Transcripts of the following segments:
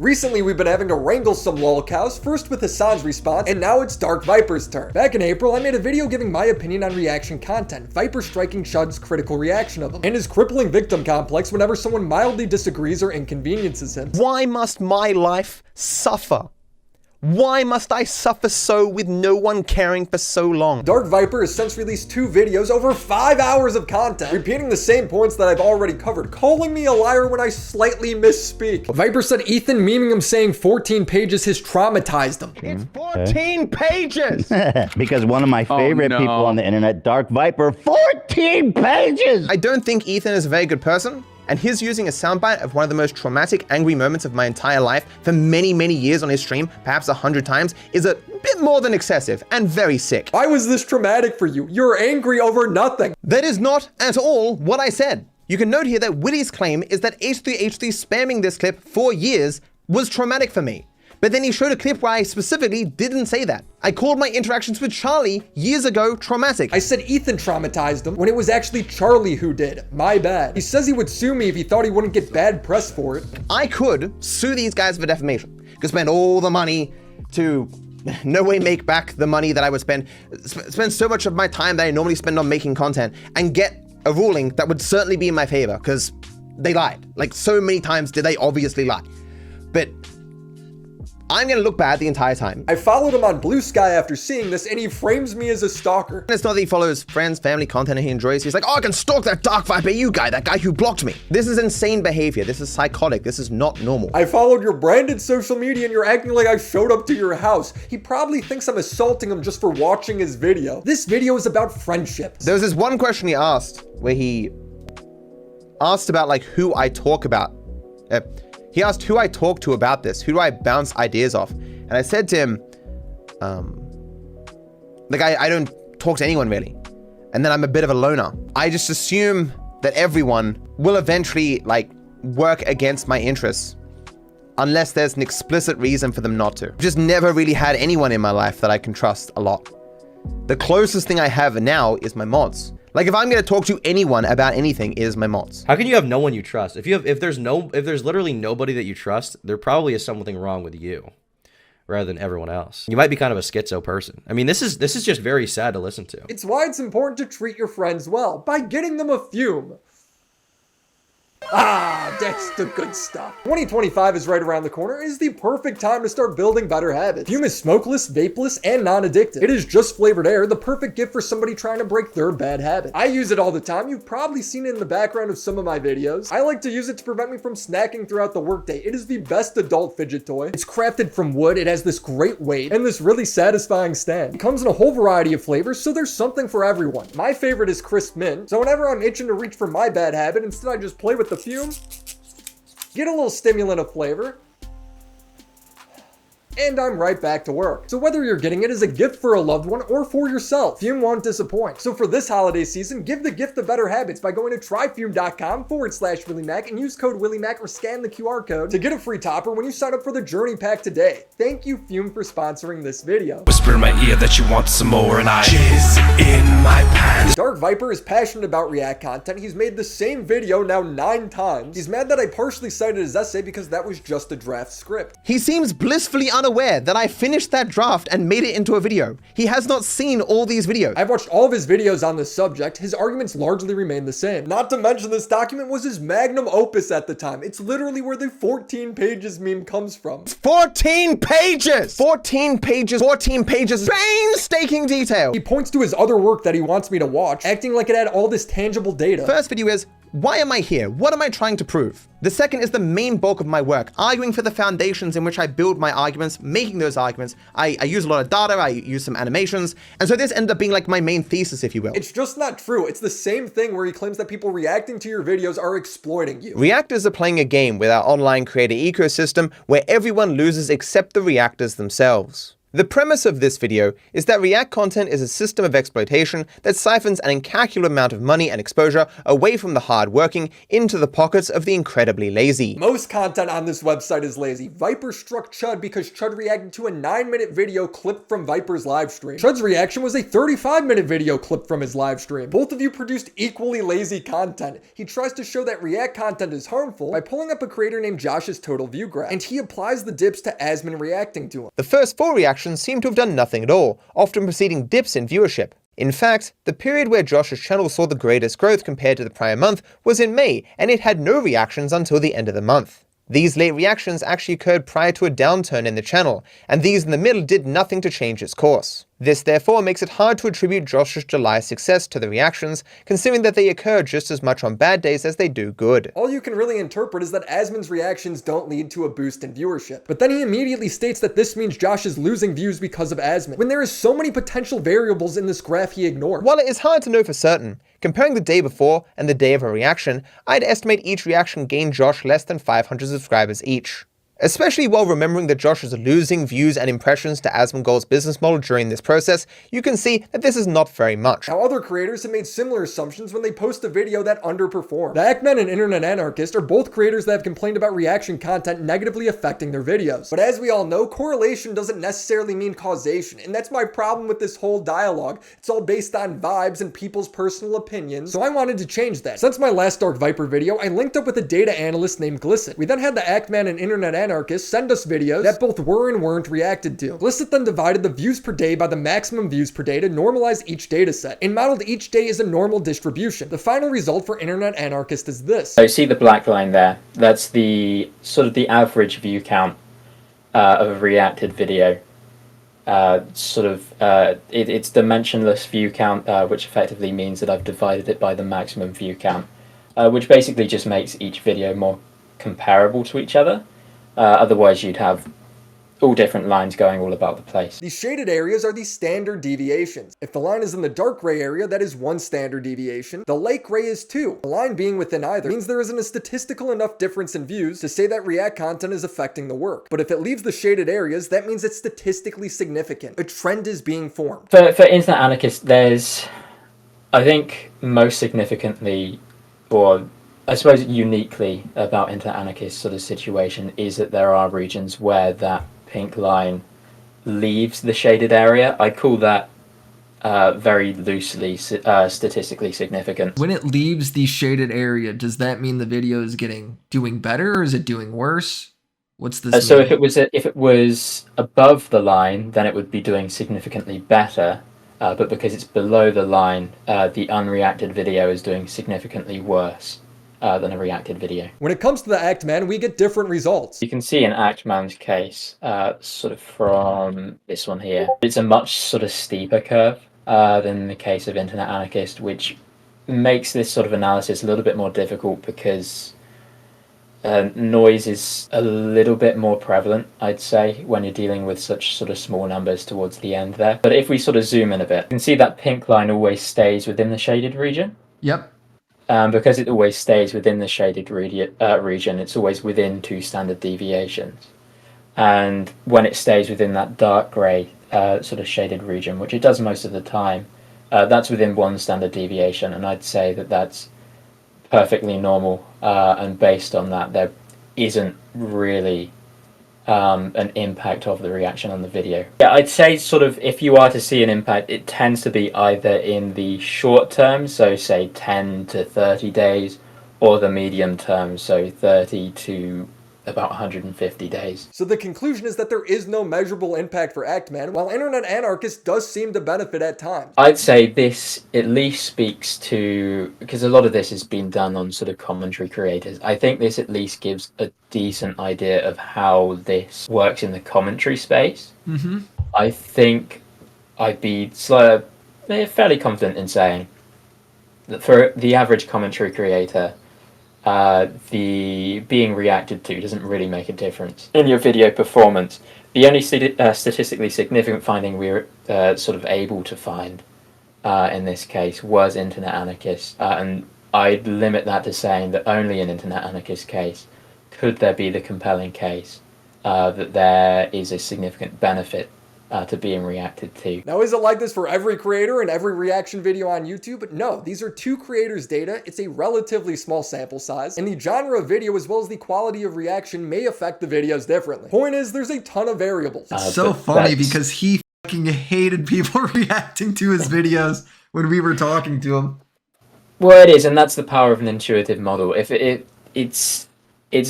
Recently, we've been having to wrangle some lolcows, first with Hassan's response, and now it's Dark Viper's turn. Back in April, I made a video giving my opinion on reaction content, Viper striking Chud's critical reaction of him, and his crippling victim complex whenever someone mildly disagrees or inconveniences him. Why must my life suffer? Why must I suffer so with no one caring for so long? Dark Viper has since released 2 videos, over 5 hours of content, repeating the same points that I've already covered, calling me a liar when I slightly misspeak. Viper said Ethan memeing him saying 14 pages has traumatized him. It's 14 pages! Because one of my favorite people on the internet, Dark Viper, 14 pages! I don't think Ethan is a very good person. And his using a soundbite of one of the most traumatic, angry moments of my entire life for many, many years on his stream, perhaps 100 times, is a bit more than excessive and very sick. Why was this traumatic for you? You're angry over nothing. That is not at all what I said. You can note here that Willy's claim is that H3H3 spamming this clip for years was traumatic for me. But then he showed a clip where I specifically didn't say that. I called my interactions with Charlie years ago traumatic. I said Ethan traumatized him when it was actually Charlie who did. My bad. He says he would sue me if he thought he wouldn't get bad press for it. I could sue these guys for defamation. Could spend all the money to no way make back the money that I would spend so much of my time that I normally spend on making content and get a ruling that would certainly be in my favor because they lied. Like so many times did they obviously lie. But I'm gonna look bad the entire time. I followed him on Blue Sky after seeing this, and he frames me as a stalker. And it's not that he follows friends, family, content he enjoys. He's like, oh, I can stalk that DarkViperAU guy, that guy who blocked me. This is insane behavior. This is psychotic. This is not normal. I followed your branded social media and you're acting like I showed up to your house. He probably thinks I'm assaulting him just for watching his video. This video is about friendships. There was this one question he asked where he asked about like who I talk about. He asked who I talk to about this. Who do I bounce ideas off? And I said to him, like I don't talk to anyone really. And then I'm a bit of a loner. I just assume that everyone will eventually like work against my interests unless there's an explicit reason for them not to. I've just never really had anyone in my life that I can trust a lot. The closest thing I have now is my mods. Like if I'm gonna talk to anyone about anything, it is my mods. How can you have no one you trust? If there's literally nobody that you trust, there probably is something wrong with you rather than everyone else. You might be kind of a schizo person. I mean, this is just very sad to listen to. It's why it's important to treat your friends well by getting them a fume. Ah, that's the good stuff. 2025 is right around the corner. It is the perfect time to start building better habits. Fume is smokeless, vapeless, and non-addictive. It is just flavored air, the perfect gift for somebody trying to break their bad habit. I use it all the time. You've probably seen it in the background of some of my videos. I like to use it to prevent me from snacking throughout the workday. It is the best adult fidget toy. It's crafted from wood. It has this great weight and this really satisfying stand. It comes in a whole variety of flavors, so there's something for everyone. My favorite is crisp mint, so whenever I'm itching to reach for my bad habit, instead I just play with the fume, get a little stimulant of flavor, and I'm right back to work. So whether you're getting it as a gift for a loved one or for yourself, Fume won't disappoint. So for this holiday season, give the gift of better habits by going to tryfume.com/WillyMac and use code WillyMac or scan the QR code to get a free topper when you sign up for the Journey Pack today. Thank you, Fume, for sponsoring this video. Whisper in my ear that you want some more and I jizz in my pants. Dark Viper is passionate about React content. He's made the same video now 9 times. He's mad that I partially cited his essay because that was just a draft script. He seems blissfully unaware that I finished that draft and made it into a video. He has not seen all these videos. I've watched all of his videos on this subject. His arguments largely remain the same. Not to mention this document was his magnum opus at the time. It's literally where the 14 pages meme comes from. 14 pages! 14 pages, 14 pages, painstaking detail. He points to his other work that he wants me to watch, acting like it had all this tangible data. First video is, why am I here? What am I trying to prove? The second is the main bulk of my work, arguing for the foundations in which I build my arguments, making those arguments. I use a lot of data, I use some animations, and so this ended up being like my main thesis, if you will. It's just not true. It's the same thing where he claims that people reacting to your videos are exploiting you. Reactors are playing a game with our online creator ecosystem where everyone loses except the reactors themselves. The premise of this video is that React content is a system of exploitation that siphons an incalculable amount of money and exposure away from the hard-working into the pockets of the incredibly lazy. Most content on this website is lazy. Viper struck Chud because Chud reacted to a 9-minute video clipped from Viper's livestream. Chud's reaction was a 35-minute video clipped from his livestream. Both of you produced equally lazy content. He tries to show that React content is harmful by pulling up a creator named Josh's total view graph, and he applies the dips to ActMan reacting to him. The first 4 reactions seem to have done nothing at all, often preceding dips in viewership. In fact, the period where Josh's channel saw the greatest growth compared to the prior month was in May, and it had no reactions until the end of the month. These late reactions actually occurred prior to a downturn in the channel, and these in the middle did nothing to change its course. This therefore makes it hard to attribute Josh's July success to the reactions, considering that they occur just as much on bad days as they do good. All you can really interpret is that ActMan's reactions don't lead to a boost in viewership. But then he immediately states that this means Josh is losing views because of ActMan, when there is so many potential variables in this graph he ignored. While it is hard to know for certain, comparing the day before and the day of a reaction, I'd estimate each reaction gained Josh less than 500 subscribers each. Especially while remembering that Josh is losing views and impressions to Asmongold's business model during this process, you can see that this is not very much. Now, other creators have made similar assumptions when they post a video that underperformed. The ActMan and Internet Anarchist are both creators that have complained about reaction content negatively affecting their videos. But as we all know, correlation doesn't necessarily mean causation, and that's my problem with this whole dialogue. It's all based on vibes and people's personal opinions, so I wanted to change that. Since my last Dark Viper video, I linked up with a data analyst named Glisset. We then had the ActMan and Internet Anarchist send us videos that both were and weren't reacted to. Glisset then divided the views per day by the maximum views per day to normalize each data set, and modeled each day as a normal distribution. The final result for Internet Anarchist is this. So see the black line there? That's the sort of the average view count of a reacted video. It's dimensionless view count, which effectively means that I've divided it by the maximum view count, which basically just makes each video more comparable to each other. Otherwise, you'd have all different lines going all about the place. These shaded areas are the standard deviations. If the line is in the dark gray area, that is 1 standard deviation. The light gray is 2. The line being within either means there isn't a statistical enough difference in views to say that React content is affecting the work. But if it leaves the shaded areas, that means it's statistically significant. A trend is being formed. For Internet Anarchist, there's, I think, most significantly, or I suppose uniquely about Internet Anarchist sort of situation is that there are regions where that pink line leaves the shaded area. I call that very loosely statistically significant. When it leaves the shaded area, does that mean the video is doing better, or is it doing worse? What's this? So if it was above the line, then it would be doing significantly better. But because it's below the line, the unreacted video is doing significantly worse than a reacted video. When it comes to the ActMan, we get different results. You can see in ActMan's case, sort of from this one here, it's a much sort of steeper curve than the case of Internet Anarchist, which makes this sort of analysis a little bit more difficult because noise is a little bit more prevalent, I'd say, when you're dealing with such sort of small numbers towards the end there. But if we sort of zoom in a bit, you can see that pink line always stays within the shaded region. Yep. Because it always stays within the shaded region, it's always within 2 standard deviations. And when it stays within that dark grey sort of shaded region, which it does most of the time, that's within 1 standard deviation, and I'd say that that's perfectly normal, and based on that, there isn't really an impact of the reaction on the video. Yeah, I'd say sort of if you are to see an impact, it tends to be either in the short term, so say 10 to 30 days, or the medium term, so 30 to about 150 days. So the conclusion is that there is no measurable impact for ActMan, while Internet Anarchist does seem to benefit at times. I'd say this at least speaks to, because a lot of this has been done on sort of commentary creators, I think this at least gives a decent idea of how this works in the commentary space. Mm-hmm. I think I'd be fairly confident in saying that for the average commentary creator, the being reacted to doesn't really make a difference in your video performance. The only statistically significant finding we were sort of able to find in this case was Internet Anarchist, and I'd limit that to saying that only in Internet Anarchist case could there be the compelling case that there is a significant benefit to being reacted to. Now, is it like this for every creator and every reaction video on YouTube? No, these are 2 creators' data. It's a relatively small sample size, and the genre of video as well as the quality of reaction may affect the videos differently. Point is, there's a ton of variables. It's so funny because he fucking hated people reacting to his videos when we were talking to him. Well, it is, and that's the power of an intuitive model. If it's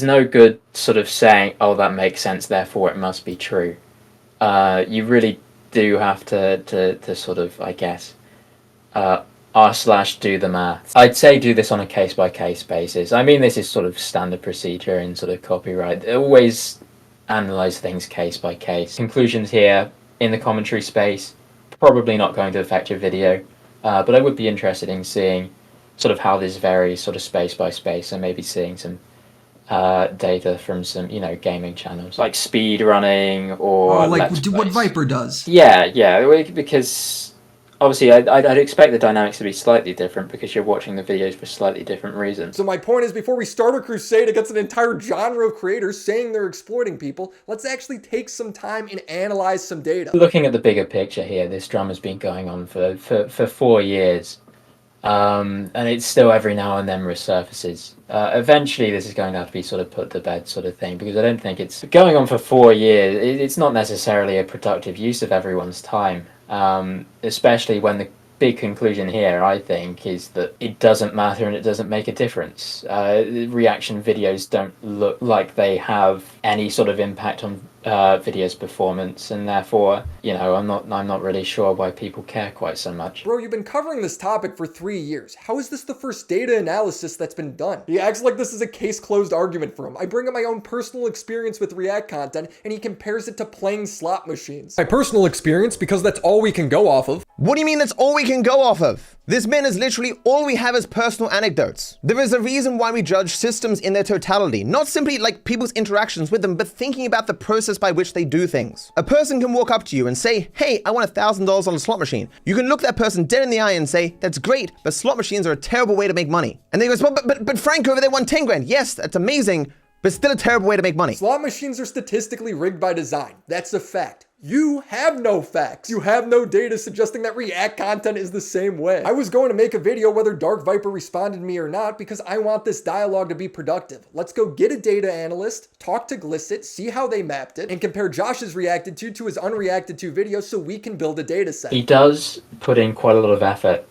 no good sort of saying, oh, that makes sense, therefore it must be true. You really do have to sort of, I guess, r/do the math. I'd say do this on a case-by-case basis. I mean, this is sort of standard procedure in sort of copyright. Always analyze things case by case. Conclusions here in the commentary space, probably not going to affect your video, but I would be interested in seeing sort of how this varies sort of space by space, and maybe seeing some data from some, you know, gaming channels like speed running or like what Viper does. Yeah, because obviously I'd expect the dynamics to be slightly different because you're watching the videos for slightly different reasons. So my point is, before we start a crusade against an entire genre of creators saying they're exploiting people, let's actually take some time and analyze some data. Looking at the bigger picture here, this drama's been going on for 4 years. And it's still every now and then resurfaces. Eventually this is going to have to be sort of put to bed sort of thing, because I don't think it's going on for 4 years. It's not necessarily a productive use of everyone's time, especially when the big conclusion here, I think, is that it doesn't matter and it doesn't make a difference. Reaction videos don't look like they have any sort of impact on video's performance, and therefore, you know, I'm not really sure why people care quite so much. Bro, you've been covering this topic for 3 years. How is this the first data analysis that's been done? He acts like this is a case closed argument for him. I bring up my own personal experience with React content, and he compares it to playing slot machines. My personal experience, because that's all we can go off of. What do you mean that's all we can go off of? This man is literally all we have as personal anecdotes. There is a reason why we judge systems in their totality, not simply like people's interactions with them, but thinking about the process by which they do things. A person can walk up to you and say, hey, I want $1,000 on a slot machine. You can look that person dead in the eye and say, that's great, but slot machines are a terrible way to make money. And they goes, but Frank over there won 10 grand. Yes, that's amazing, but still a terrible way to make money. Slot machines are statistically rigged by design. That's a fact. You have no facts. You have no data suggesting that React content is the same way. I was going to make a video whether Dark Viper responded to me or not because I want this dialogue to be productive. Let's go get a data analyst, talk to Glisset, see how they mapped it, and compare Josh's reacted to his unreacted to video so we can build a data set. He does put in quite a lot of effort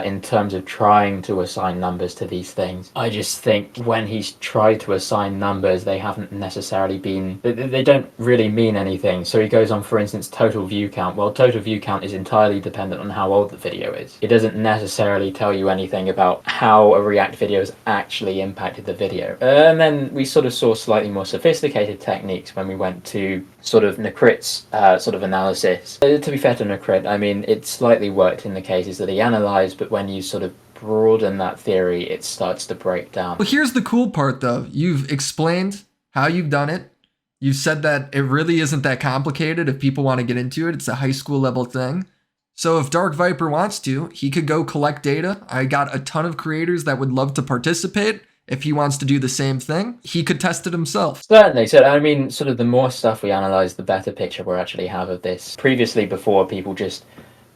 in terms of trying to assign numbers to these things. I just think when he's tried to assign numbers, they haven't necessarily been, they don't really mean anything. So he goes on, for instance, total view count. Well, total view count is entirely dependent on how old the video is. It doesn't necessarily tell you anything about how a React video has actually impacted the video. And then we sort of saw slightly more sophisticated techniques when we went to sort of Nakrit's sort of analysis. To be fair to Nakrit, I mean, it slightly worked in the cases that he analyzed, but when you sort of broaden that theory, it starts to break down. Well, here's the cool part though. You've explained how you've done it. You've said that it really isn't that complicated if people want to get into it. It's a high school level thing. So if Dark Viper wants to, he could go collect data. I got a ton of creators that would love to participate. If he wants to do the same thing, he could test it himself. Certainly. So, I mean, sort of the more stuff we analyze, the better picture we'll actually have of this. Previously, before, people just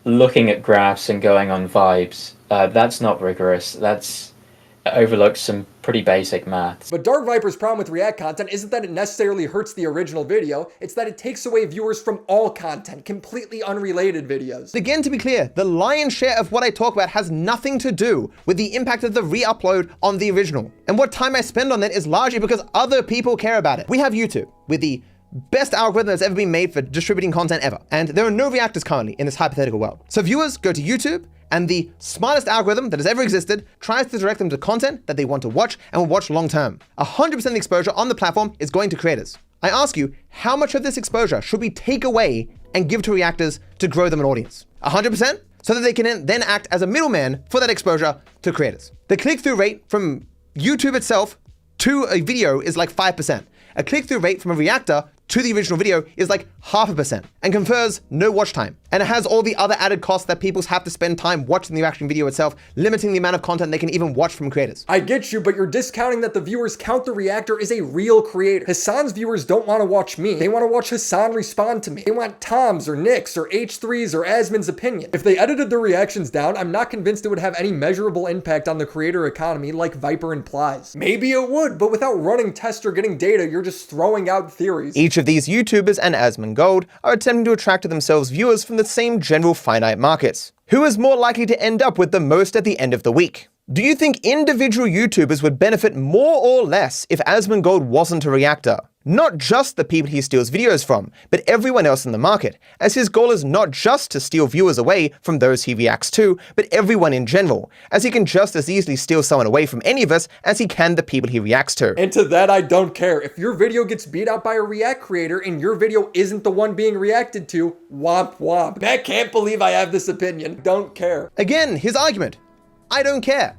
looking at graphs and going on vibes, that's not rigorous. That's overlooks some pretty basic maths. But Dark Viper's problem with React content isn't that it necessarily hurts the original video, it's that it takes away viewers from all content, completely unrelated videos. Again, to be clear, the lion's share of what I talk about has nothing to do with the impact of the re-upload on the original. And what time I spend on that is largely because other people care about it. We have YouTube with the best algorithm that's ever been made for distributing content ever. And there are no reactors currently in this hypothetical world. So viewers go to YouTube, and the smartest algorithm that has ever existed tries to direct them to content that they want to watch and will watch long term. 100% of the exposure on the platform is going to creators. I ask you, how much of this exposure should we take away and give to reactors to grow them an audience? 100%? So that they can then act as a middleman for that exposure to creators. The click-through rate from YouTube itself to a video is like 5%. A click-through rate from a reactor to the original video is like 0.5% and confers no watch time. And it has all the other added costs that people have to spend time watching the reaction video itself, limiting the amount of content they can even watch from creators. I get you, but you're discounting that the viewers count the reactor as a real creator. Hassan's viewers don't want to watch me. They want to watch Hassan respond to me. They want Tom's or Nick's or H3's or Asman's opinion. If they edited their reactions down, I'm not convinced it would have any measurable impact on the creator economy like Viper implies. Maybe it would, but without running tests or getting data, you're just throwing out theories. Each of these YouTubers and Asman Gold are attempting to attract to themselves viewers from the same general finite markets. Who is more likely to end up with the most at the end of the week? Do you think individual YouTubers would benefit more or less if Asman Gold wasn't a reactor? Not just the people he steals videos from, but everyone else in the market, as his goal is not just to steal viewers away from those he reacts to, but everyone in general, as he can just as easily steal someone away from any of us as he can the people he reacts to. And to that, I don't care. If your video gets beat out by a React creator and your video isn't the one being reacted to, womp womp. I can't believe I have this opinion. Don't care. Again, his argument. I don't care.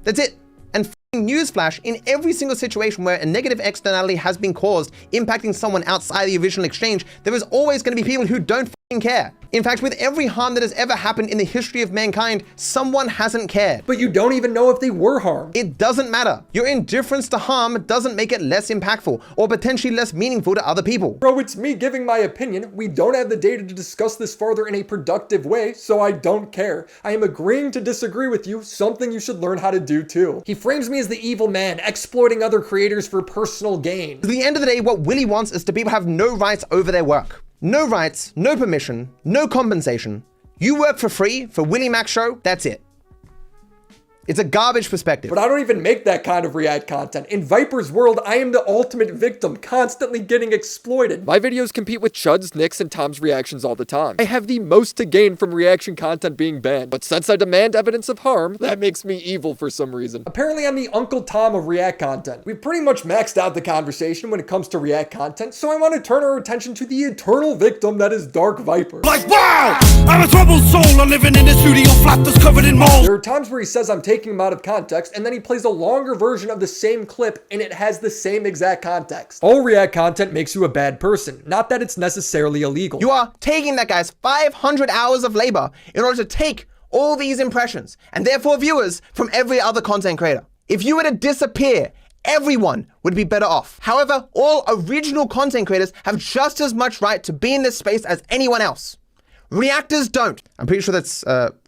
That's it. And newsflash, in every single situation where a negative externality has been caused impacting someone outside the original exchange, there is always going to be people who don't care. In fact, with every harm that has ever happened in the history of mankind, someone hasn't cared. But you don't even know if they were harmed. It doesn't matter. Your indifference to harm doesn't make it less impactful or potentially less meaningful to other people. Bro, it's me giving my opinion. We don't have the data to discuss this further in a productive way, so I don't care. I am agreeing to disagree with you, something you should learn how to do too. He frames me as the evil man, exploiting other creators for personal gain. At the end of the day, what Willy wants is to people have no rights over their work. No rights, no permission, no compensation. You work for free for WillyMacShow, that's it. It's a garbage perspective. But I don't even make that kind of React content. In Viper's world, I am the ultimate victim, constantly getting exploited. My videos compete with Chud's, Nick's, and Tom's reactions all the time. I have the most to gain from reaction content being banned, but since I demand evidence of harm, that makes me evil for some reason. Apparently, I'm the Uncle Tom of React content. We've pretty much maxed out the conversation when it comes to React content, so I want to turn our attention to the eternal victim that is Dark Viper. Like, wow! I'm a troubled soul, I'm living in a studio flat that's covered in mold. There are times where he says I'm taking him out of context, and then he plays a longer version of the same clip, and it has the same exact context. All React content makes you a bad person, not that it's necessarily illegal. You are taking that guy's 500 hours of labor in order to take all these impressions, and therefore viewers, from every other content creator. If you were to disappear, everyone would be better off. However, all original content creators have just as much right to be in this space as anyone else. Reactors don't. I'm pretty sure that's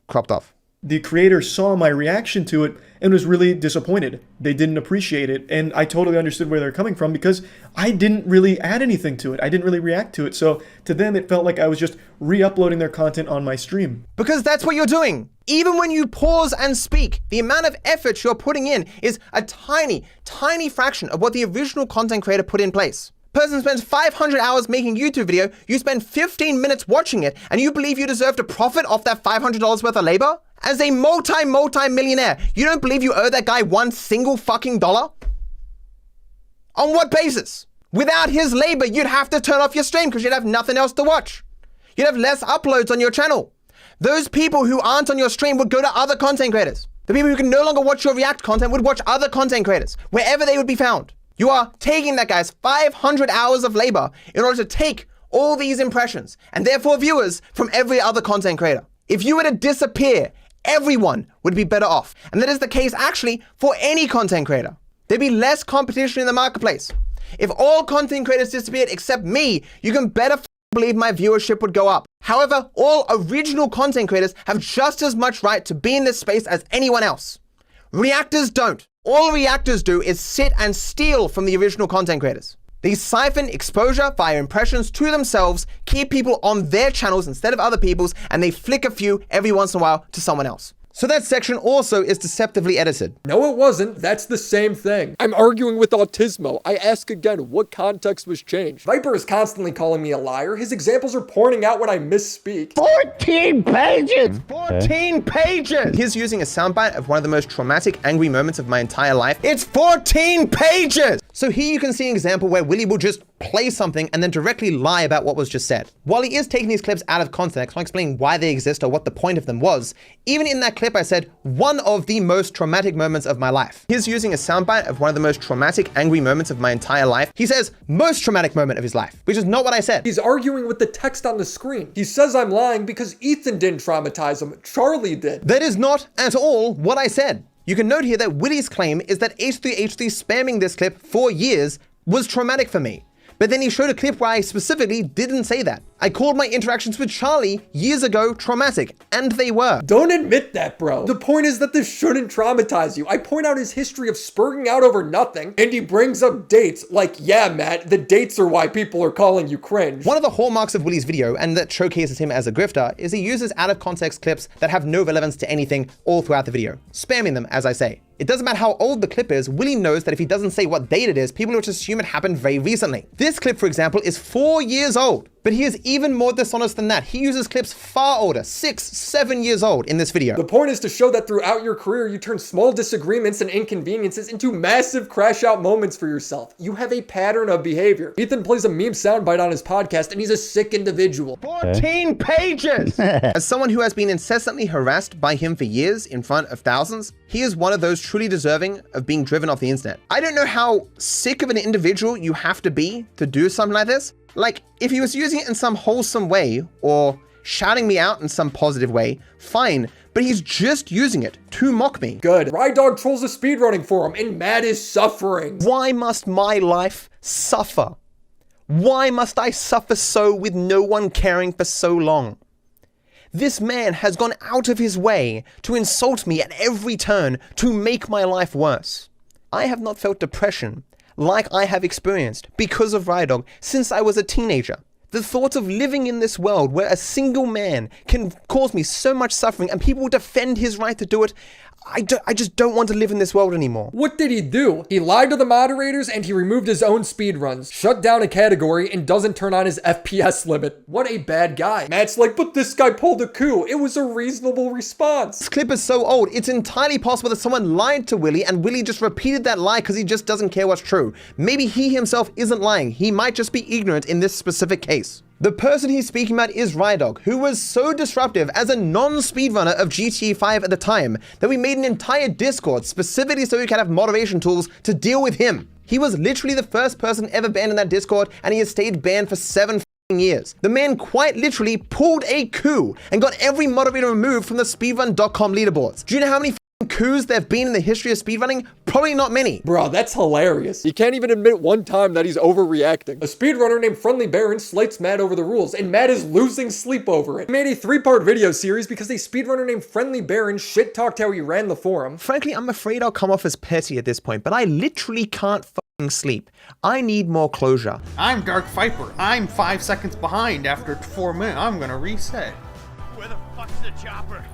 cropped off. The creator saw my reaction to it and was really disappointed. They didn't appreciate it, and I totally understood where they're coming from because I didn't really add anything to it. I didn't really react to it, so to them it felt like I was just re-uploading their content on my stream. Because that's what you're doing. Even when you pause and speak, the amount of effort you're putting in is a tiny, tiny fraction of what the original content creator put in place. Person spends 500 hours making a YouTube video, you spend 15 minutes watching it, and you believe you deserve to profit off that $500 worth of labor? As a multi-millionaire, you don't believe you owe that guy one single fucking dollar? On what basis? Without his labor, you'd have to turn off your stream because you'd have nothing else to watch. You'd have less uploads on your channel. Those people who aren't on your stream would go to other content creators. The people who can no longer watch your React content would watch other content creators, wherever they would be found. You are taking that guy's 500 hours of labor in order to take all these impressions, and therefore viewers, from every other content creator. If you were to disappear, everyone would be better off. And that is the case actually for any content creator. There'd be less competition in the marketplace. If all content creators disappeared except me, you can better believe my viewership would go up. However, all original content creators have just as much right to be in this space as anyone else. Reactors don't. All reactors do is sit and steal from the original content creators. They siphon exposure via impressions to themselves, keep people on their channels instead of other people's, and they flick a few every once in a while to someone else. So that section also is deceptively edited. No, it wasn't. That's the same thing. I'm arguing with Autismo. I ask again, what context was changed? Viper is constantly calling me a liar. His examples are pointing out when I misspeak. 14 pages! 14 pages! He's using a soundbite of one of the most traumatic, angry moments of my entire life. It's 14 pages! So here you can see an example where Willy will just play something and then directly lie about what was just said. While he is taking these clips out of context, not explaining why they exist or what the point of them was, even in that clip I said, one of the most traumatic moments of my life. He's using a soundbite of one of the most traumatic, angry moments of my entire life. He says, most traumatic moment of his life, which is not what I said. He's arguing with the text on the screen. He says I'm lying because Ethan didn't traumatize him. Charlie did. That is not at all what I said. You can note here that Willy's claim is that H3H3 spamming this clip for years was traumatic for me. But then he showed a clip where I specifically didn't say that. I called my interactions with Charlie years ago traumatic, and they were. Don't admit that, bro. The point is that this shouldn't traumatize you. I point out his history of spurging out over nothing, and he brings up dates like, yeah, Matt, the dates are why people are calling you cringe. One of the hallmarks of Willy's video, and that showcases him as a grifter, is he uses out of context clips that have no relevance to anything all throughout the video, spamming them, as I say. It doesn't matter how old the clip is, Willy knows that if he doesn't say what date it is, people will just assume it happened very recently. This clip, for example, is 4 years old. But he is even more dishonest than that. He uses clips far older, 6, 7 years old in this video. The point is to show that throughout your career, you turn small disagreements and inconveniences into massive crash out moments for yourself. You have a pattern of behavior. Ethan plays a meme soundbite on his podcast and he's a sick individual. 14 pages! As someone who has been incessantly harassed by him for years in front of thousands, he is one of those truly deserving of being driven off the internet. I don't know how sick of an individual you have to be to do something like this. Like, if he was using it in some wholesome way, or shouting me out in some positive way, fine, but he's just using it to mock me. Good. Rydog trolls a speedrunning forum, and Matt is suffering. Why must my life suffer? Why must I suffer so with no one caring for so long? This man has gone out of his way to insult me at every turn to make my life worse. I have not felt depression like I have experienced because of Rydog since I was a teenager. The thought of living in this world where a single man can cause me so much suffering and people defend his right to do it, I just don't want to live in this world anymore. What did he do? He lied to the moderators and he removed his own speedruns, shut down a category, and doesn't turn on his FPS limit. What a bad guy. Matt's like, but this guy pulled a coup. It was a reasonable response. This clip is so old, it's entirely possible that someone lied to Willy and Willy just repeated that lie because he just doesn't care what's true. Maybe he himself isn't lying. He might just be ignorant in this specific case. The person he's speaking about is Rydog, who was so disruptive as a non-speedrunner of GTA 5 at the time that we made an entire Discord specifically so we could have moderation tools to deal with him. He was literally the first person ever banned in that Discord, and he has stayed banned for 7 years. The man quite literally pulled a coup and got every moderator removed from the speedrun.com leaderboards. Do you know how many coups there have been in the history of speedrunning? Probably not many. Bro, that's hilarious. He can't even admit one time that he's overreacting. A speedrunner named Friendly Baron slates Matt over the rules, and Matt is losing sleep over it. He made a 3-part video series because a speedrunner named Friendly Baron shit-talked how he ran the forum. Frankly, I'm afraid I'll come off as petty at this point, but I literally can't fucking sleep. I need more closure. I'm Dark Viper. I'm 5 seconds behind after 4 minutes. I'm gonna reset. Where the fuck's the chopper?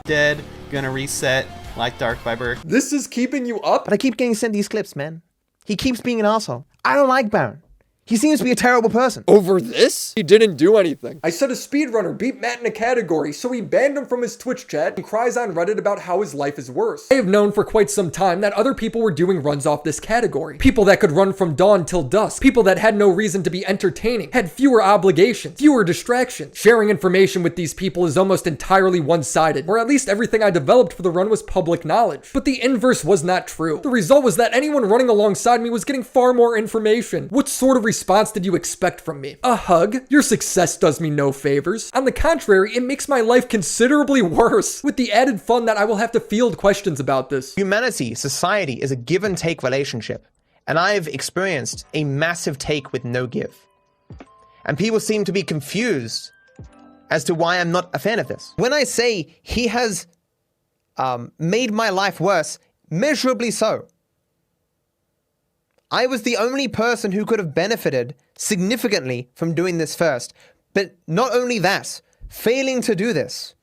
Dead, gonna reset like Dark Viper. This is keeping you up? But I keep getting sent these clips, man. He keeps being an asshole. I don't like Baron. He seems to be a terrible person. Over this? He didn't do anything. I said a speedrunner beat Matt in a category, so he banned him from his Twitch chat and cries on Reddit about how his life is worse. I have known for quite some time that other people were doing runs off this category. People that could run from dawn till dusk. People that had no reason to be entertaining, had fewer obligations, fewer distractions. Sharing information with these people is almost entirely one-sided, or at least everything I developed for the run was public knowledge. But the inverse was not true. The result was that anyone running alongside me was getting far more information. What sort of response did you expect from me? A hug? Your success does me no favors. On the contrary, it makes my life considerably worse, with the added fun that I will have to field questions about this. Humanity, society is a give and take relationship, and I've experienced a massive take with no give. And people seem to be confused as to why I'm not a fan of this. When I say he has made my life worse, measurably so. I was the only person who could have benefited significantly from doing this first. But not only that, failing to do this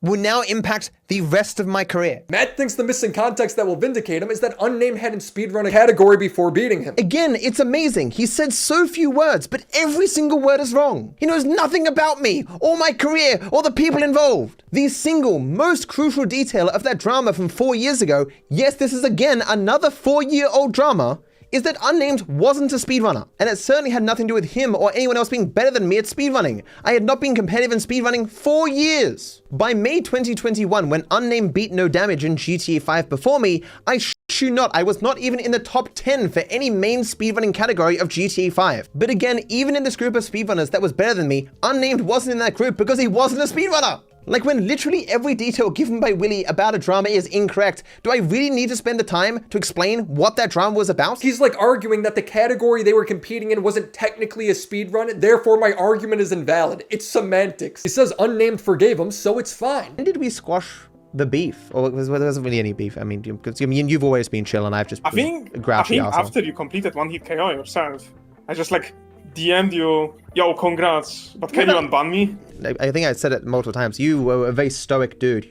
will now impact the rest of my career. Matt thinks the missing context that will vindicate him is that Unnamed hadn't speedrun a category before beating him. Again, it's amazing. He said so few words, but every single word is wrong. He knows nothing about me, or my career, or the people involved. The single most crucial detail of that drama from 4 years ago, yes, this is again another 4-year-old drama, is that Unnamed wasn't a speedrunner, and it certainly had nothing to do with him or anyone else being better than me at speedrunning. I had not been competitive in speedrunning for years. By May 2021, when Unnamed beat No Damage in GTA 5 before me, I shit you not, I was not even in the top 10 for any main speedrunning category of GTA 5. But again, even in this group of speedrunners that was better than me, Unnamed wasn't in that group because he wasn't a speedrunner. Like, when literally every detail given by Willy about a drama is incorrect, do I really need to spend the time to explain what that drama was about? He's like arguing that the category they were competing in wasn't technically a speedrun, therefore my argument is invalid. It's semantics. He says Unnamed forgave him, so it's fine. When did we squash the beef? Or there wasn't really any beef. I mean, because you've always been chill and I've just been a grouchy arsehole. After you completed one hit KO yourself, I just like DM'd you, yo, congrats, but can you unban me? I think I said it multiple times. You were a very stoic dude.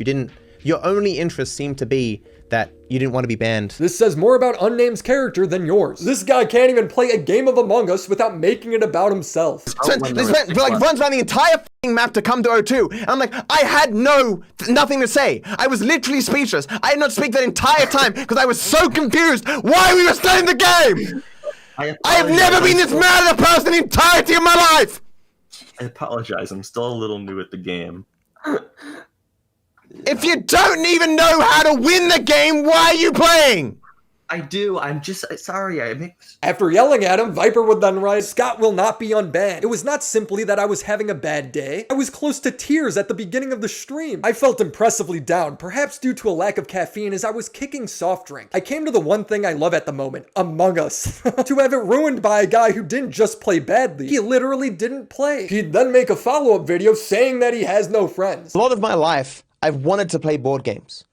Your only interest seemed to be that you didn't want to be banned. This says more about Unnamed's character than yours. This guy can't even play a game of Among Us without making it about himself. This man runs around the entire f***ing map to come to O2. And I'm like, I had nothing to say. I was literally speechless. I did not speak that entire time because I was so confused why we were starting the game. I have never been this mad at a person in the entirety of my life. I apologize. I'm still a little new at the game. If you don't even know how to win the game, why are you playing? I do. I'm just sorry. After yelling at him, Viper would then write, Scott will not be unbanned. It was not simply that I was having a bad day. I was close to tears at the beginning of the stream. I felt impressively down, perhaps due to a lack of caffeine as I was kicking soft drink. I came to the one thing I love at the moment, Among Us. To have it ruined by a guy who didn't just play badly, he literally didn't play. He'd then make a follow-up video saying that he has no friends. A lot of my life, I've wanted to play board games.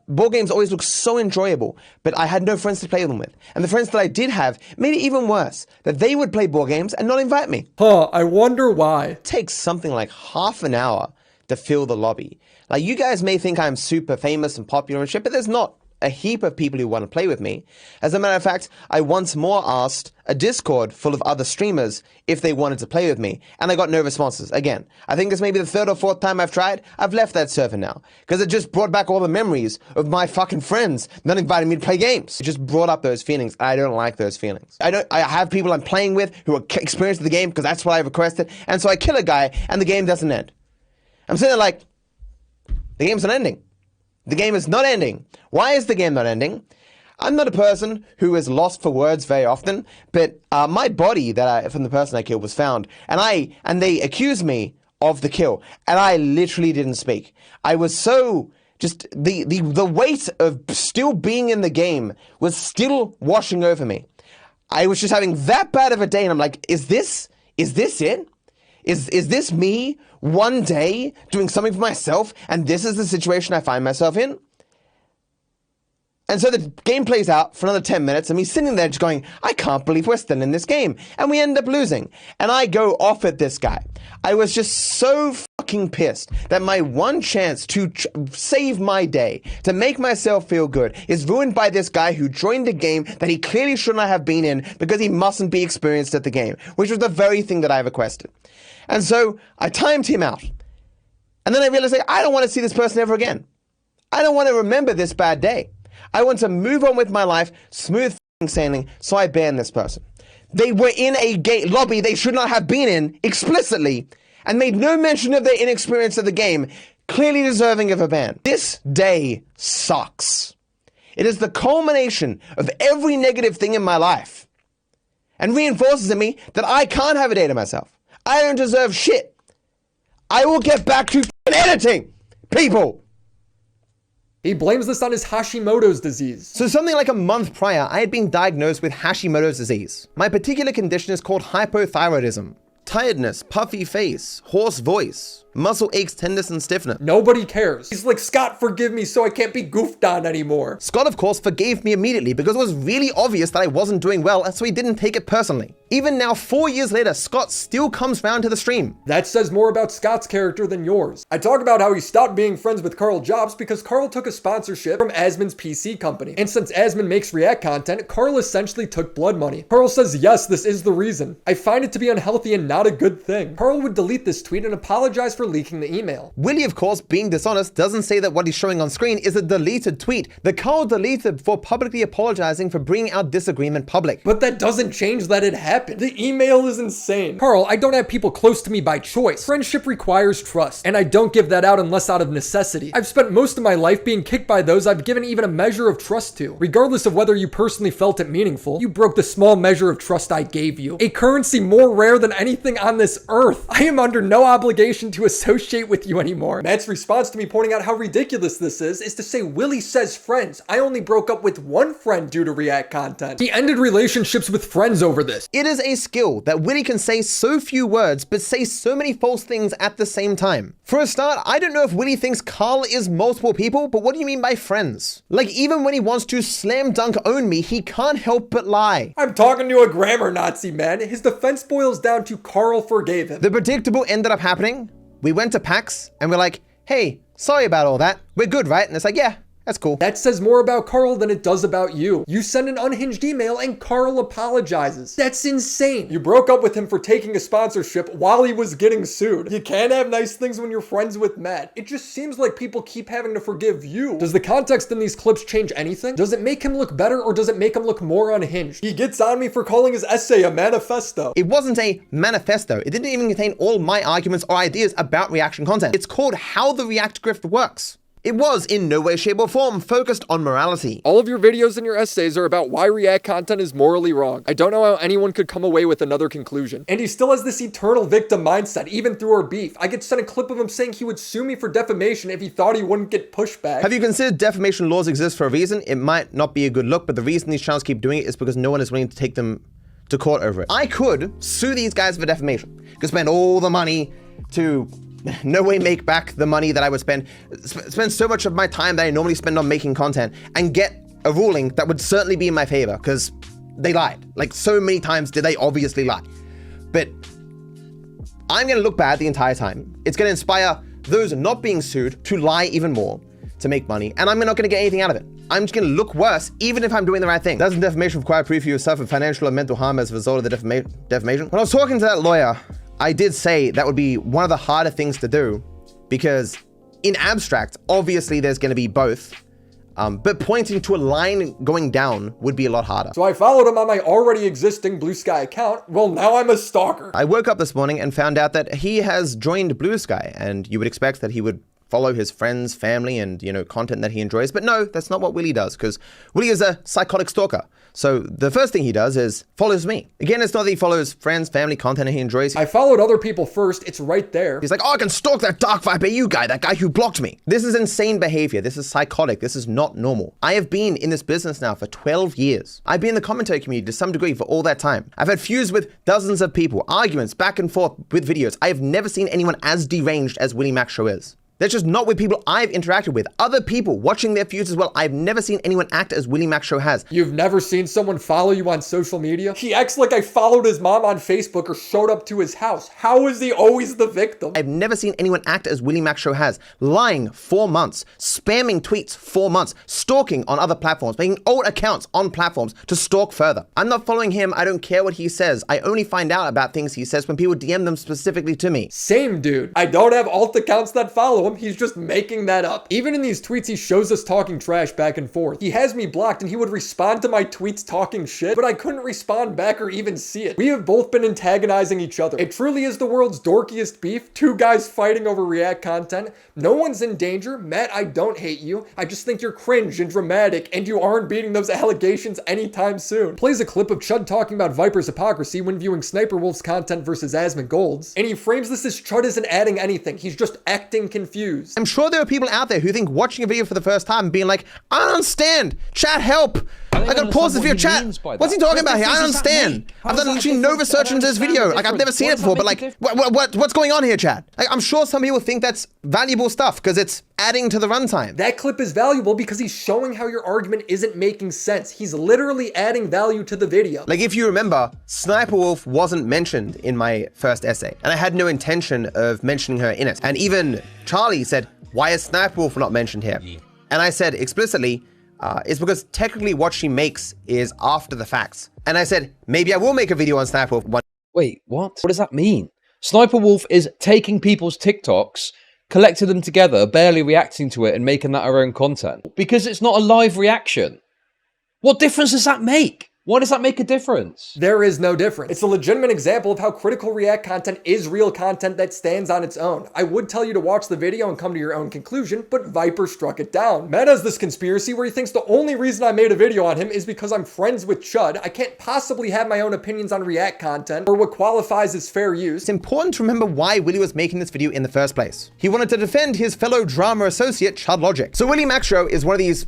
Board games always look so enjoyable, but I had no friends to play them with. And the friends that I did have made it even worse, that they would play board games and not invite me. I wonder why. It takes something like half an hour to fill the lobby. Like, you guys may think I'm super famous and popular and shit, but there's not a heap of people who want to play with me. As a matter of fact, I once more asked a Discord full of other streamers if they wanted to play with me, and I got no responses. Again, I think this may be the third or fourth time I've tried. I've left that server now, because it just brought back all the memories of my fucking friends not inviting me to play games. It just brought up those feelings. I don't like those feelings. I have people I'm playing with who are experienced with the game, because that's what I requested, and so I kill a guy, and the game doesn't end. I'm sitting there like, the game's not ending. The game is not ending. Why is the game not ending? I'm not a person who is lost for words very often, but my body from the person I killed was found, and they accused me of the kill, and I literally didn't speak. I was so just the weight of still being in the game was still washing over me. I was just having that bad of a day, and I'm like, is this it? Is this me one day doing something for myself, and this is the situation I find myself in? And so the game plays out for another 10 minutes, and me sitting there just going, I can't believe we're still in this game. And we end up losing. And I go off at this guy. I was just so fucking pissed that my one chance to save my day, to make myself feel good, is ruined by this guy who joined a game that he clearly should not have been in because he mustn't be experienced at the game, which was the very thing that I requested. And so I timed him out. And then I realized, like, I don't want to see this person ever again. I don't want to remember this bad day. I want to move on with my life, smooth sailing, so I banned this person. They were in a lobby they should not have been in explicitly and made no mention of their inexperience of the game, clearly deserving of a ban. This day sucks. It is the culmination of every negative thing in my life and reinforces in me that I can't have a day to myself. I don't deserve shit. I will get back to editing, people. He blames this on his Hashimoto's disease. So something like a month prior, I had been diagnosed with Hashimoto's disease. My particular condition is called hypothyroidism. Tiredness, puffy face, hoarse voice, muscle aches, tenderness, and stiffness. Nobody cares. He's like, Scott, forgive me so I can't be goofed on anymore. Scott, of course, forgave me immediately because it was really obvious that I wasn't doing well, and so he didn't take it personally. Even now, 4 years later, Scott still comes round to the stream. That says more about Scott's character than yours. I talk about how he stopped being friends with Carl Jobs because Carl took a sponsorship from ActMan's PC company. And since ActMan makes React content, Carl essentially took blood money. Carl says, yes, this is the reason. I find it to be unhealthy and not a good thing. Carl would delete this tweet and apologize for leaking the email. Willy, of course, being dishonest, doesn't say that what he's showing on screen is a deleted tweet that Carl deleted for publicly apologizing for bringing our disagreement public. But that doesn't change that it happened. The email is insane. Carl, I don't have people close to me by choice. Friendship requires trust, and I don't give that out unless out of necessity. I've spent most of my life being kicked by those I've given even a measure of trust to. Regardless of whether you personally felt it meaningful, you broke the small measure of trust I gave you. A currency more rare than anything on this earth. I am under no obligation to associate with you anymore. Matt's response to me pointing out how ridiculous this is to say Willy says friends. I only broke up with one friend due to React content. He ended relationships with friends over this. It is a skill that Willy can say so few words but say so many false things at the same time. For a start, I don't know if Willy thinks Carl is multiple people, but what do you mean by friends? Like, even when he wants to slam dunk own me, he can't help but lie. I'm talking to a grammar Nazi, man. His defense boils down to Carl forgave him. The predictable ended up happening. We went to PAX and we're like, hey, sorry about all that. We're good, right? And it's like, yeah. That's cool. That says more about Carl than it does about you. You send an unhinged email and Carl apologizes. That's insane. You broke up with him for taking a sponsorship while he was getting sued. You can't have nice things when you're friends with Matt. It just seems like people keep having to forgive you. Does the context in these clips change anything? Does it make him look better or does it make him look more unhinged? He gets on me for calling his essay a manifesto. It wasn't a manifesto. It didn't even contain all my arguments or ideas about reaction content. It's called How the React Grift Works. It was in no way, shape, or form focused on morality. All of your videos and your essays are about why React content is morally wrong. I don't know how anyone could come away with another conclusion. And he still has this eternal victim mindset, even through our beef. I get sent a clip of him saying he would sue me for defamation if he thought he wouldn't get pushback. Have you considered defamation laws exist for a reason? It might not be a good look, but the reason these channels keep doing it is because no one is willing to take them to court over it. I could sue these guys for defamation. Could spend all the money to no way make back the money that I would spend so much of my time that I normally spend on making content and get a ruling that would certainly be in my favor because they lied. Like, so many times did they obviously lie. But I'm gonna look bad the entire time. It's gonna inspire those not being sued to lie even more to make money, and I'm not gonna get anything out of it. I'm just gonna look worse even if I'm doing the right thing. Doesn't defamation require proof you suffer financial or mental harm as a result of the defamation? When I was talking to that lawyer, I did say that would be one of the harder things to do because in abstract, obviously there's going to be both, but pointing to a line going down would be a lot harder. So I followed him on my already existing Blue Sky account. Well, now I'm a stalker. I woke up this morning and found out that he has joined Blue Sky, and you would expect that he would follow his friends, family, and, you know, content that he enjoys. But no, that's not what Willy does, because Willy is a psychotic stalker. So the first thing he does is follows me. Again, it's not that he follows friends, family, content that he enjoys. I followed other people first. It's right there. He's like, oh, I can stalk that DarkViperAU guy, that guy who blocked me. This is insane behavior. This is psychotic. This is not normal. I have been in this business now for 12 years. I've been in the commentary community to some degree for all that time. I've had feuds with dozens of people, arguments back and forth with videos. I have never seen anyone as deranged as WillyMacShow is. That's just not with people I've interacted with. Other people watching their feuds as well. I've never seen anyone act as WillyMacShow has. You've never seen someone follow you on social media? He acts like I followed his mom on Facebook or showed up to his house. How is he always the victim? I've never seen anyone act as WillyMacShow has. Lying 4 months, spamming tweets 4 months, stalking on other platforms, making old accounts on platforms to stalk further. I'm not following him. I don't care what he says. I only find out about things he says when people DM them specifically to me. Same, dude. I don't have alt accounts that follow him. He's just making that up. Even in these tweets, he shows us talking trash back and forth. He has me blocked and he would respond to my tweets talking shit, but I couldn't respond back or even see it. We have both been antagonizing each other. It truly is the world's dorkiest beef. Two guys fighting over React content. No one's in danger. Matt, I don't hate you. I just think you're cringe and dramatic and you aren't beating those allegations anytime soon. Plays a clip of Chud talking about Viper's hypocrisy when viewing Sniper Wolf's content versus ActMan Gold's, and he frames this as Chud isn't adding anything. He's just acting confused. I'm sure there are people out there who think watching a video for the first time and being like, I don't understand. Chat, help. I gotta pause this video. Chat. What's he talking about here? I don't understand. I've done literally no research into this video. Like, I've never seen it before, but like, what's going on here, chat? Like, I'm sure some people think that's valuable stuff because it's adding to the runtime. That clip is valuable because he's showing how your argument isn't making sense. He's literally adding value to the video. Like, if you remember, Sniper Wolf wasn't mentioned in my first essay, and I had no intention of mentioning her in it. And even Charlie said, why is Sniper Wolf not mentioned here? And I said explicitly, it's because technically what she makes is after the facts. And I said, maybe I will make a video on Sniper Wolf. Wait, what? What does that mean? Sniper Wolf is taking people's TikToks, collecting them together, barely reacting to it, and making that her own content. Because it's not a live reaction. What difference does that make? Why does that make a difference? There is no difference. It's a legitimate example of how critical React content is real content that stands on its own. I would tell you to watch the video and come to your own conclusion, but Viper struck it down. Matt has this conspiracy where he thinks the only reason I made a video on him is because I'm friends with Chud. I can't possibly have my own opinions on React content or what qualifies as fair use. It's important to remember why Willy was making this video in the first place. He wanted to defend his fellow drama associate, Chud Logic. So WillyMacShow is one of these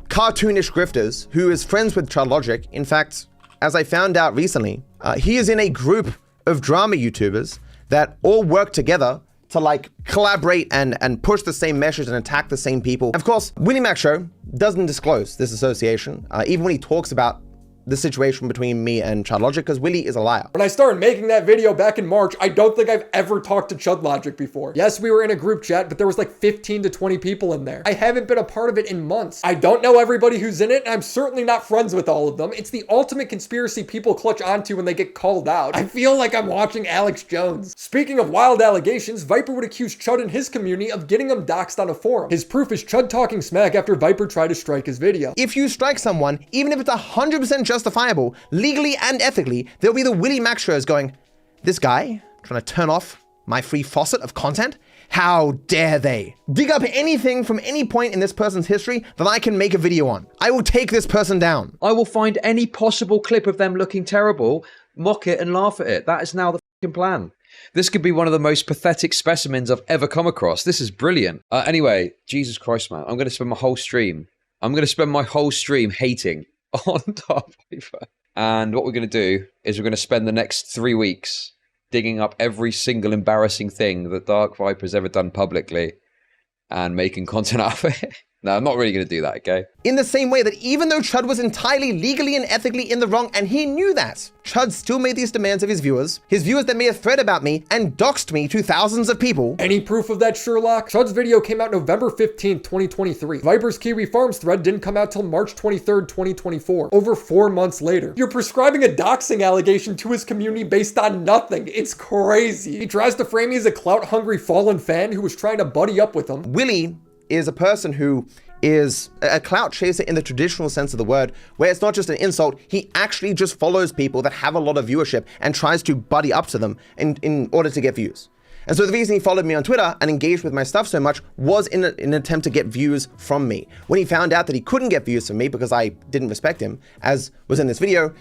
cartoonish grifters who is friends with Chud Logic. In fact, as I found out recently, he is in a group of drama YouTubers that all work together to like collaborate and push the same message and attack the same people. Of course, WillyMacShow doesn't disclose this association, even when he talks about the situation between me and Chud Logic, because Willy is a liar. When I started making that video back in March, I don't think I've ever talked to Chud Logic before. Yes, we were in a group chat, but there was like 15 to 20 people in there. I haven't been a part of it in months. I don't know everybody who's in it, and I'm certainly not friends with all of them. It's the ultimate conspiracy people clutch onto when they get called out. I feel like I'm watching Alex Jones. Speaking of wild allegations, Viper would accuse Chud and his community of getting him doxxed on a forum. His proof is Chud talking smack after Viper tried to strike his video. If you strike someone, even if it's 100% justifiable, legally and ethically, there'll be the WillyMacShows going, this guy trying to turn off my free faucet of content? How dare they? Dig up anything from any point in this person's history that I can make a video on. I will take this person down. I will find any possible clip of them looking terrible, mock it and laugh at it. That is now the fucking plan. This could be one of the most pathetic specimens I've ever come across. This is brilliant. Anyway, Jesus Christ, man. I'm going to spend my whole stream hating on DarViper. And what we're going to do is we're going to spend the next 3 weeks digging up every single embarrassing thing that DarkViper's ever done publicly and making content out of it. No, I'm not really going to do that, okay? In the same way that even though Chud was entirely legally and ethically in the wrong, and he knew that, Chud still made these demands of his viewers that made a thread about me and doxed me to thousands of people. Any proof of that, Sherlock? Chud's video came out November 15th, 2023. Viper's Kiwi Farms thread didn't come out till March 23rd, 2024. Over 4 months later. You're prescribing a doxing allegation to his community based on nothing. It's crazy. He tries to frame me as a clout-hungry fallen fan who was trying to buddy up with him. Willy is a person who is a clout chaser in the traditional sense of the word, where it's not just an insult, he actually just follows people that have a lot of viewership and tries to buddy up to them in order to get views. And so the reason he followed me on Twitter and engaged with my stuff so much was in an attempt to get views from me. When he found out that he couldn't get views from me because I didn't respect him, as was in this video,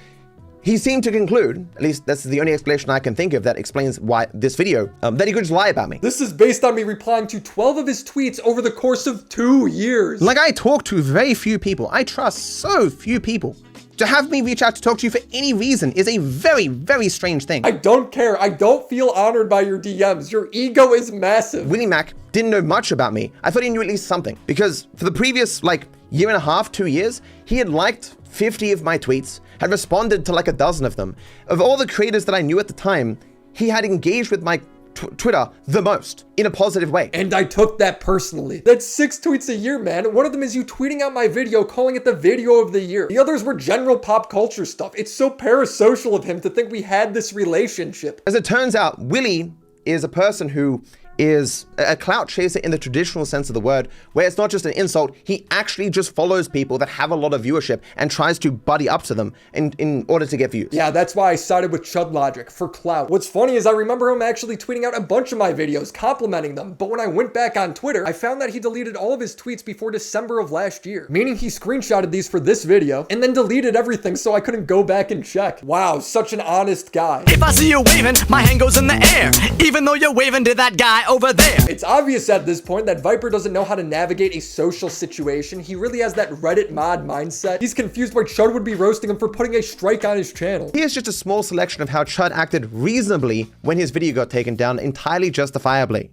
he seemed to conclude, at least that's the only explanation I can think of that explains why this video, that he could just lie about me. This is based on me replying to 12 of his tweets over the course of 2 years. Like, I talk to very few people. I trust so few people. To have me reach out to talk to you for any reason is a very, very strange thing. I don't care. I don't feel honored by your DMs. Your ego is massive. WillyMac didn't know much about me. I thought he knew at least something, because for the previous, year and a half, 2 years, he had liked 50 of my tweets, had responded to like a dozen of them. Of all the creators that I knew at the time, he had engaged with my Twitter the most, in a positive way. And I took that personally. That's 6 tweets a year, man. One of them is you tweeting out my video, calling it the video of the year. The others were general pop culture stuff. It's so parasocial of him to think we had this relationship. As it turns out, Willy is a person who is a clout chaser in the traditional sense of the word, where it's not just an insult, he actually just follows people that have a lot of viewership and tries to buddy up to them in order to get views. Yeah, that's why I sided with Chud Logic, for clout. What's funny is I remember him actually tweeting out a bunch of my videos, complimenting them, but when I went back on Twitter, I found that he deleted all of his tweets before December of last year, meaning he screenshotted these for this video, and then deleted everything so I couldn't go back and check. Wow, such an honest guy. If I see you waving, my hand goes in the air, even though you're waving to that guy over there. It's obvious at this point that Viper doesn't know how to navigate a social situation. He really has that Reddit mod mindset. He's confused why Chud would be roasting him for putting a strike on his channel. Here's just a small selection of how Chud acted reasonably when his video got taken down, entirely justifiably.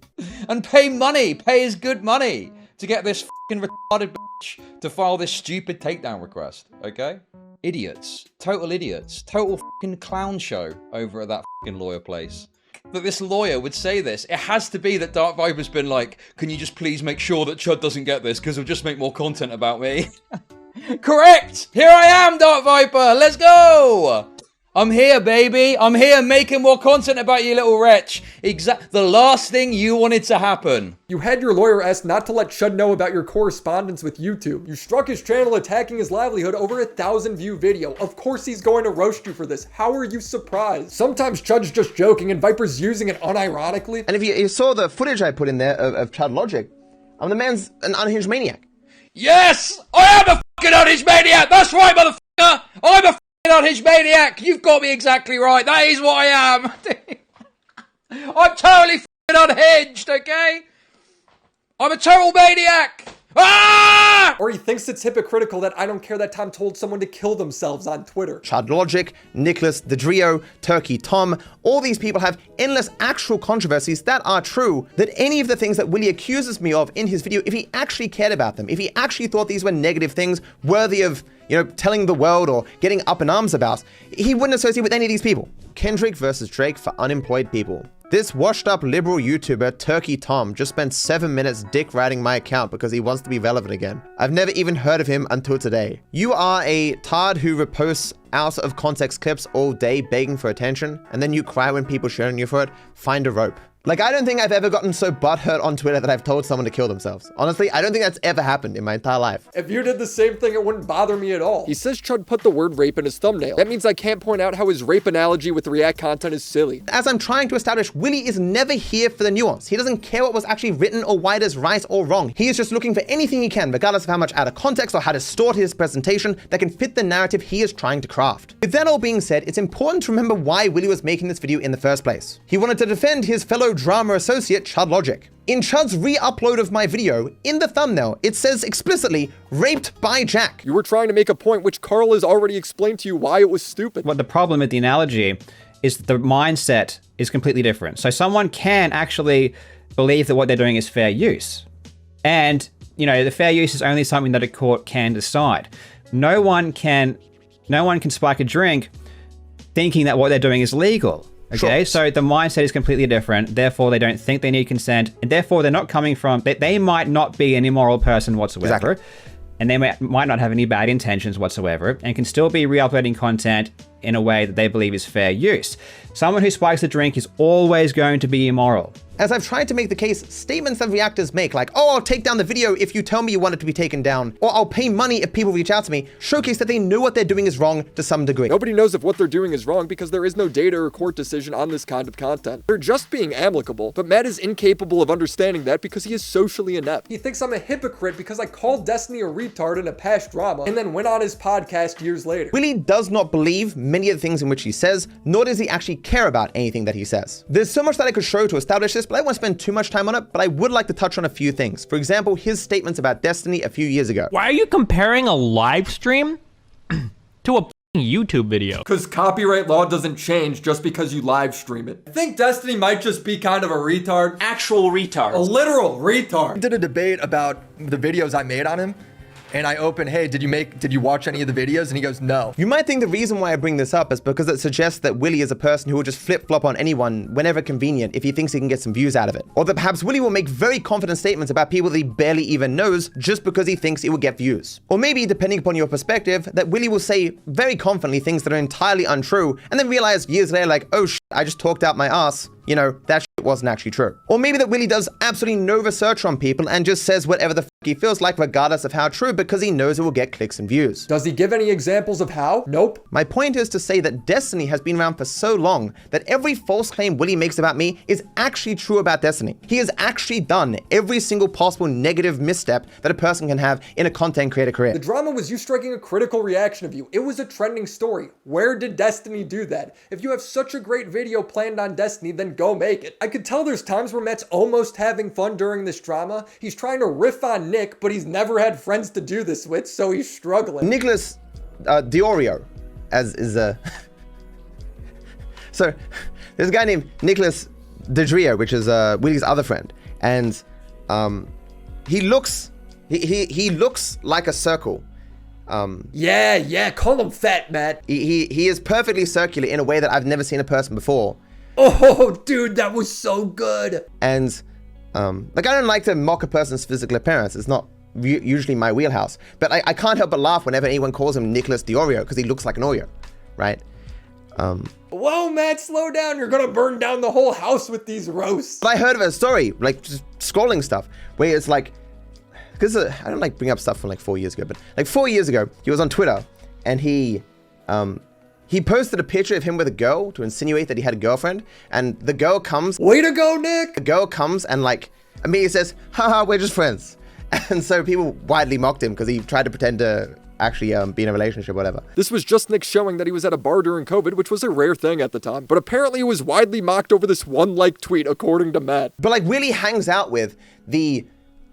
And pay money. Pay his good money. to get this fucking retarded bitch to file this stupid takedown request, okay? Idiots. Total idiots. Total fucking clown show over at that fucking lawyer place. That this lawyer would say this. It has to be that Dark Viper's been like, can you just please make sure that Chud doesn't get this, because he'll just make more content about me. Correct! Here I am, Dark Viper! Let's go! I'm here, baby. I'm here making more content about you, little wretch. The last thing you wanted to happen. You had your lawyer asked not to let Chud know about your correspondence with YouTube. You struck his channel attacking his livelihood over 1,000 view video. Of course he's going to roast you for this. How are you surprised? Sometimes Chud's just joking and Viper's using it unironically. And if you saw the footage I put in there of Chud Logic, the man's an unhinged maniac. Yes! I am a fucking unhinged maniac! That's right, motherfucker! I'm a unhinged maniac! You've got me exactly right. That is what I am. I'm totally unhinged, okay? I'm a total maniac! Ah! Or he thinks it's hypocritical that I Don't Care That Tom told someone to kill themselves on Twitter. Chud Logic, Nicholas, the Drio, Turkey Tom, all these people have endless actual controversies that are true, that any of the things that Willy accuses me of in his video, if he actually cared about them, if he actually thought these were negative things worthy of, telling the world or getting up in arms about, he wouldn't associate with any of these people. Kendrick versus Drake for unemployed people. This washed up liberal YouTuber, Turkey Tom, just spent 7 minutes dick riding my account because he wants to be relevant again. I've never even heard of him until today. You are a tard who reposts out of context clips all day begging for attention, and then you cry when people shit on you for it. Find a rope. Like, I don't think I've ever gotten so butthurt on Twitter that I've told someone to kill themselves. Honestly, I don't think that's ever happened in my entire life. If you did the same thing, it wouldn't bother me at all. He says Chud put the word rape in his thumbnail. That means I can't point out how his rape analogy with React content is silly. As I'm trying to establish, Willy is never here for the nuance. He doesn't care what was actually written or why it is right or wrong. He is just looking for anything he can, regardless of how much out of context or how distort his presentation, that can fit the narrative he is trying to craft. With that all being said, it's important to remember why Willy was making this video in the first place. He wanted to defend his fellow drama associate, Chud Logic. In Chud's re-upload of my video, in the thumbnail, it says explicitly, raped by Jack. You were trying to make a point which Carl has already explained to you why it was stupid. What the problem with the analogy is that the mindset is completely different. So someone can actually believe that what they're doing is fair use. And, the fair use is only something that a court can decide. No one can spike a drink thinking that what they're doing is legal. Okay, so the mindset is completely different. Therefore, they don't think they need consent, and therefore they're not coming from. They might not be an immoral person whatsoever, and they might not have any bad intentions whatsoever, and can still be re-uploading content in a way that they believe is fair use. Someone who spikes a drink is always going to be immoral. As I've tried to make the case, statements that reactors make, like, oh, I'll take down the video if you tell me you want it to be taken down, or I'll pay money if people reach out to me, showcase that they know what they're doing is wrong to some degree. Nobody knows if what they're doing is wrong because there is no data or court decision on this kind of content. They're just being amicable, but Matt is incapable of understanding that because he is socially inept. He thinks I'm a hypocrite because I called Destiny a retard in a past drama and then went on his podcast years later. Willy does not believe many of the things in which he says, nor does he actually care about anything that he says. There's so much that I could show to establish this, but I won't spend too much time on it, but I would like to touch on a few things. For example, his statements about Destiny a few years ago. Why are you comparing a live stream to a YouTube video? Because copyright law doesn't change just because you live stream it. I think Destiny might just be kind of a retard. Actual retard. A literal retard. I did a debate about the videos I made on him. And I opened, hey, did you watch any of the videos? And he goes, no. You might think the reason why I bring this up is because it suggests that Willy is a person who will just flip-flop on anyone whenever convenient if he thinks he can get some views out of it. Or that perhaps Willy will make very confident statements about people that he barely even knows just because he thinks it will get views. Or maybe, depending upon your perspective, that Willy will say very confidently things that are entirely untrue and then realize years later, like, oh shit, I just talked out my ass. That shit wasn't actually true. Or maybe that Willy does absolutely no research on people and just says whatever the he feels like regardless of how true because he knows it will get clicks and views. Does he give any examples of how? Nope. My point is to say that Destiny has been around for so long that every false claim Willy makes about me is actually true about Destiny. He has actually done every single possible negative misstep that a person can have in a content creator career. The drama was you striking a critical reaction of you. It was a trending story. Where did Destiny do that? If you have such a great video planned on Destiny, then go make it. I could tell there's times where Matt's almost having fun during this drama. He's trying to riff on Nick, but he's never had friends to do this with, so he's struggling. Nicholas Diorio, as is a... So, there's a guy named Nicholas Didrio, which is Willy's other friend, and he looks like a circle. Yeah, call him fat, Matt. He is perfectly circular in a way that I've never seen a person before. Oh, dude, that was so good. And like, I don't like to mock a person's physical appearance. It's not usually my wheelhouse. But I can't help but laugh whenever anyone calls him Nicholas the Oreo, because he looks like an Oreo, right? Whoa, Matt, slow down. You're gonna burn down the whole house with these roasts. But I heard of a story, like just scrolling stuff, where it's like, because I don't like bring up stuff from like 4 years ago, but like 4 years ago, he was on Twitter and he posted a picture of him with a girl to insinuate that he had a girlfriend, and the girl comes. Way to go, Nick. The girl comes and like immediately says, haha, we're just friends. And so people widely mocked him because he tried to pretend to actually be in a relationship or whatever. This was just Nick showing that he was at a bar during COVID, which was a rare thing at the time. But apparently it was widely mocked over this one like tweet, according to Matt. But like Willy hangs out with the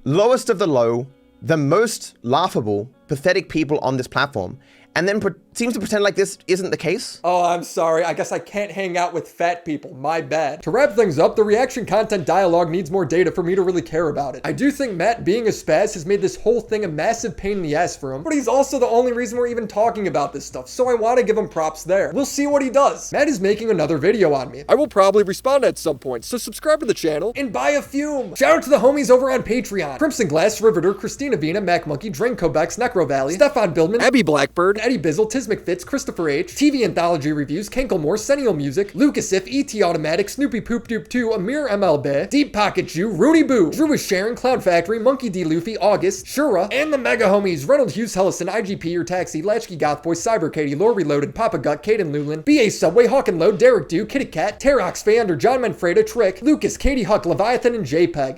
lowest of the low, the most laughable, pathetic people on this platform, and then seems to pretend like this isn't the case. Oh, I'm sorry. I guess I can't hang out with fat people. My bad. To wrap things up, the reaction content dialogue needs more data for me to really care about it. I do think Matt being a spaz has made this whole thing a massive pain in the ass for him, but he's also the only reason we're even talking about this stuff, so I want to give him props there. We'll see what he does. Matt is making another video on me. I will probably respond at some point, so subscribe to the channel and buy a fume. Shout out to the homies over on Patreon. Crimson Glass, Riveter, Christina Vina, Mac Monkey, Drain Kobex, Necro Valley, Stefan Bildman, Abby Blackbird, Eddie Bizzle, Tiz McFitz, Christopher H, TV Anthology Reviews, Kenkelmore, Sennial Music, Lucas If, ET Automatic, Snoopy Poop Doop 2, Amir MLB, Deep Pocket Jew, Rooney Boo, Drew is Sharon, Cloud Factory, Monkey D. Luffy, August, Shura, and the mega homies, Reynolds Hughes Hellison, IGP Your Taxi, Latchkey Gothboy, Cyber Katie, Lore Reloaded, Papa Gut, Caden Lulin, BA Subway, Hawk and Load, Derek Dew, Kitty Cat, Terox Fander, John Manfreda, Trick, Lucas, Katie Huck, Leviathan, and JPEG.